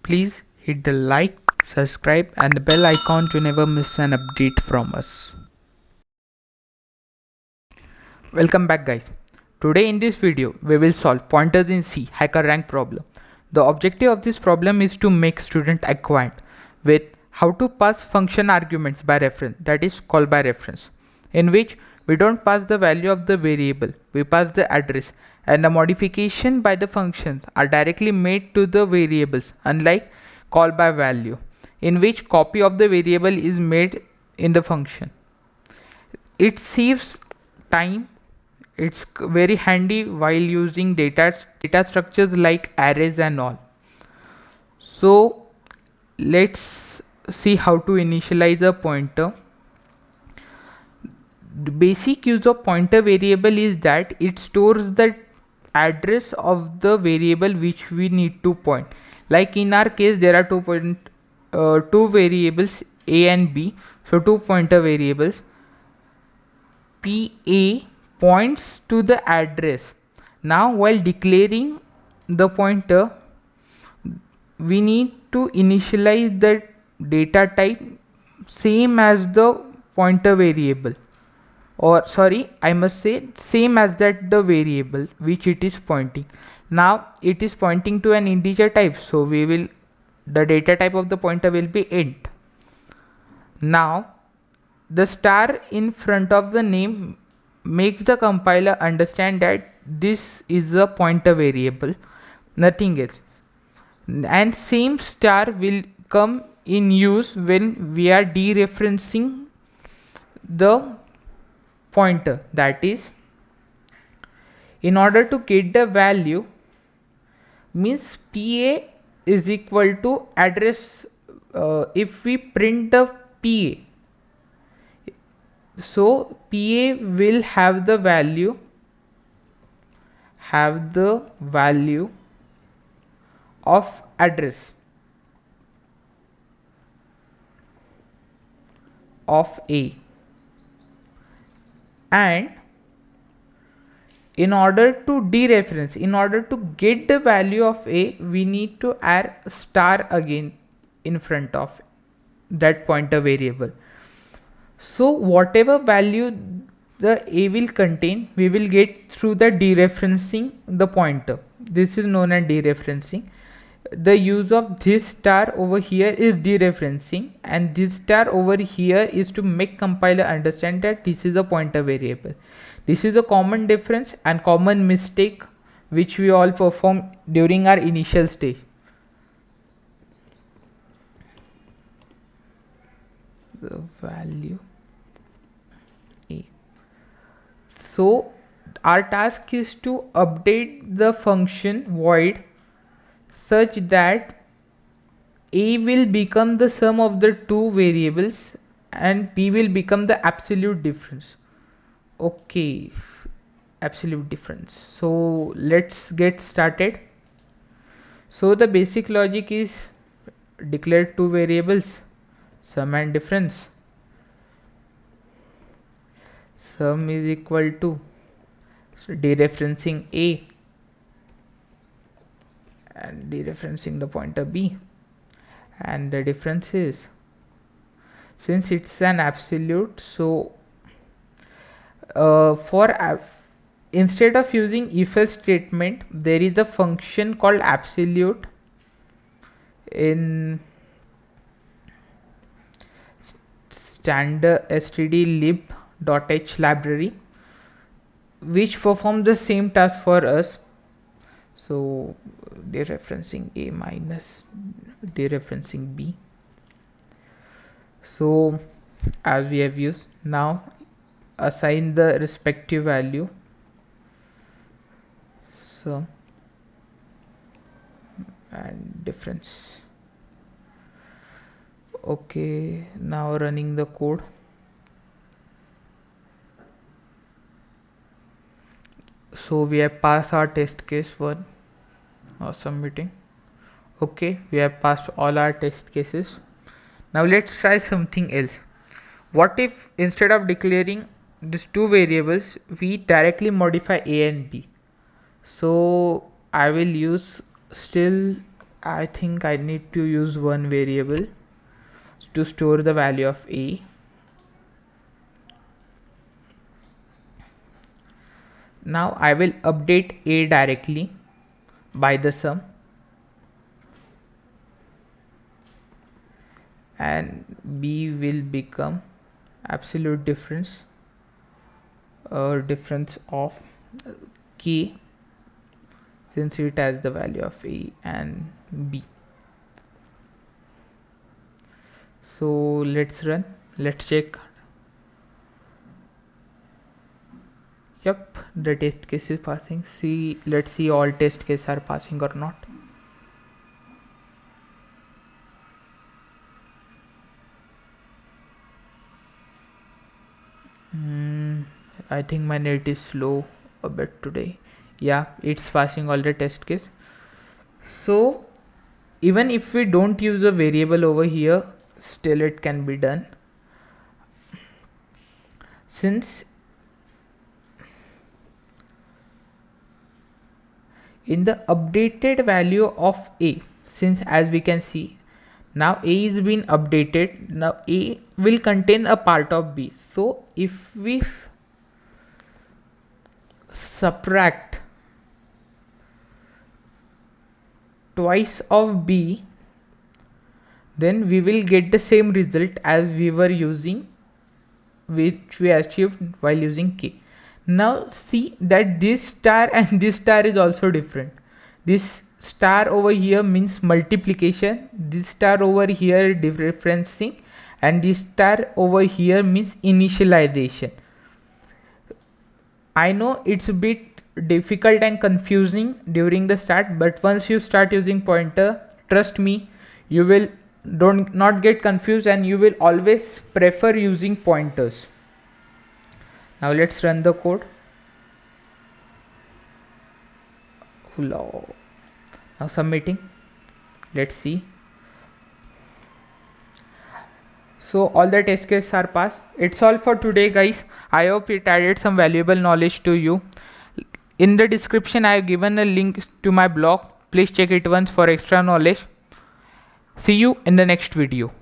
Please hit the like, subscribe and the bell icon to never miss an update from us. Welcome back guys. Today in this video we will solve pointers in C HackerRank problem. The objective of this problem is to make student acquainted with how to pass function arguments by reference, that is call by reference, in which we don't pass the value of the variable, we pass the address, and the modification by the functions are directly made to the variables, unlike call by value, in which copy of the variable is made in the function. It saves time. It's very handy while using data structures like arrays and all. So let's see how to initialize a pointer. The basic use of pointer variable is that it stores the address of the variable which we need to point. Like in our case there are two variables a and b, so two pointer variables. PA points to the address. Now while declaring the pointer, we need to initialize the data type same as the pointer variable, or sorry, I must say same as that the variable which it is pointing. Now it is pointing to an integer type, so the data type of the pointer will be int. Now the star in front of the name makes the compiler understand that this is a pointer variable, nothing else. And same star will come in use when we are dereferencing the pointer. That is, in order to get the value, means PA is equal to address. If we print the PA, so PA will have the value of address of A, and in order to dereference, in order to get the value of A, we need to add star again in front of that pointer variable. So whatever value the A will contain, we will get through the dereferencing the pointer. This is known as dereferencing. The use of this star over here is dereferencing, and this star over here is to make compiler understand that this is a pointer variable. This is a common difference and common mistake which we all perform during our initial stage. The value A. So our task is to update the function void such that A will become the sum of the two variables and B will become the absolute difference. Okay, absolute difference. So let's get started. So the basic logic is declare two variables, sum and difference. Sum is equal to, so dereferencing A and dereferencing the pointer B, and the difference is, since it's an absolute, so instead of using if-else statement, there is a function called absolute in standard stdlib.h library, which performs the same task for us. So dereferencing A minus dereferencing B. So as we have used, now assign the respective value. So and difference. Okay, now running the code. So we have passed our test case 1 or submitting. Okay, we have passed all our test cases. Now let's try something else. What if instead of declaring these two variables, we directly modify A and B? So I will use still I think I need to use one variable to store the value of a. Now I will update a directly by the sum, and b will become absolute difference or difference of k, since it has the value of a and b. So let's run, let's check. Yep, the test case is passing. Let's see all test cases are passing or not. I think my net is slow a bit today. Yeah, it's passing all the test case. So even if we don't use a variable over here, still it can be done, since in the updated value of a, since as we can see now a is being updated, now a will contain a part of b. So if we subtract twice of b, then we will get the same result as we were using, which we achieved while using k. Now see that this star and this star is also different. This star over here means multiplication, this star over here differencing, and this star over here means initialization. I know it's a bit difficult and confusing during the start, but once you start using pointer, trust me, you will not get confused and you will always prefer using pointers. Now let's run the code. Now submitting. Let's see. So all the test cases are passed. It's all for today, guys. I hope it added some valuable knowledge to you. In the description I have given a link to my blog. Please check it once for extra knowledge. See you in the next video.